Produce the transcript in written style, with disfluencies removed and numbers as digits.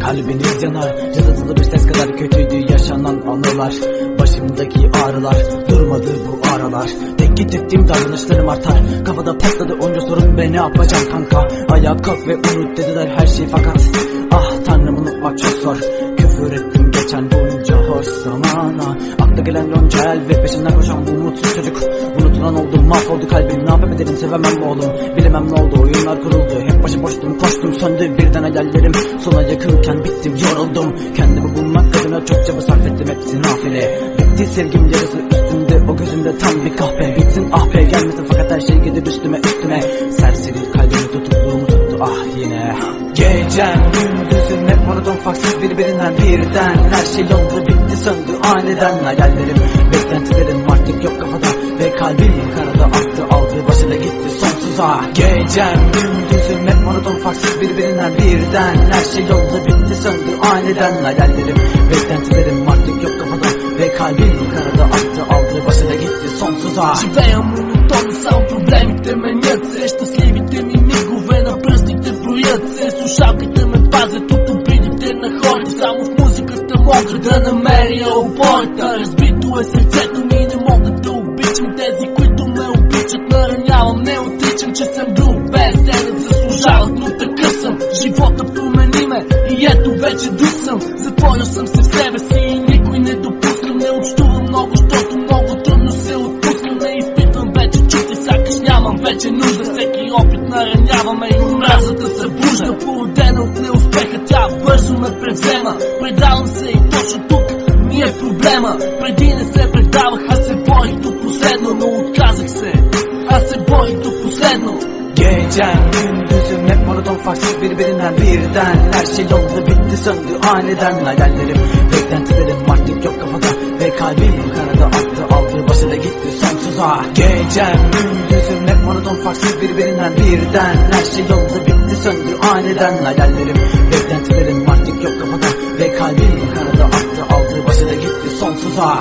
kalbiniz yanar. Cızıltılı bir ses kadar kötüydü yaşanan anılar. Başımdaki ağrılar durmadı bu aralar. Tenkit ettiğim davranışlarım artar. Kafada patladı onca sorun ve ne yapacağım kanka. Ayağa kalk ve unut dediler her şey fakat ah tanrım unutmak çok zor. Küfür ettim geçen bunca hoş zamana. Akla gelen yonca el ve peşinden koşan bu mutsuz çocuk. Unutulan oldu, mahvoldu kalbim. Ne yapabilirim, sevemem mi oğlum? Bilemem ne oldu, oyunlar kuruldu. Hep başıboştum, koştum, söndü birden hayallerim. Sona yakınken bittim, yoruldum. Kendimi bulmak adına çok çaba sarf ettim, hepsi nafile. Bitti sevgim yarısı üstümde, o gözümde tam bir kahpe. Bitsin ah be gelmesin fakat her şey gelir üstüme. Serseri kalbimi tutukluğumu tuttu ah yine. Gecem gündüzüm hep monoton farksız birbirinden birden. Her şey oldu bitti söndü aniden. Hayallerim beklentilerim artık yok kafada. Ve kalbim karada aktı aldı başına gitti sonsuza. Gecem gündüzüm hep monoton farksız birbirinden birden. Her şey oldu bitti söndü aniden. Hayallerim beklentilerim artık yok kafada. Ve kalbim karada aktı aldı başına gitti sonsuza. Живея монотонно, само проблемите менят се. Щастливите ми мигове на пръстите броят се. Слушалките ме пазят от обидите на хората. Само в музиката мога да намеря опората. Разбито е сърцето ми, не мога да обичам тези, които ме обичат. Наранявам, не отричам, че съм груб, безценен, заслужават, но такъв съм. Живота промени ме и ето вече дух съм. Затворил съм се в себе си и никой не допускам. Не общувам много, защото много трудно се отпускам. Не изпитвам вече чувства, сякаш нямам вече нужда. Всеки опит нараняваме и омразата събужда. Породена от неуспеха, тя бързо ме превзема. Предавам се и точно тук ми е проблема. Преди не се предавах, аз се борих до последно, но отказах се. Аз се борих до последно. Gecem gündüzüm hep monoton farksız birbirinden birden. Her şey oldu bitti söndü aniden. Hayallerim beklentilerim artık yok kafada. Ve kalbim karada aktı aldı başına gitti sonsuza. Gecem gündüzüm hep monoton farksız birbirinden birden. Her şey oldu bitti söndü aniden. Hayallerim beklentilerim artık yok kafada. Ve kalbim karada aktı aldı başına gitti sonsuza.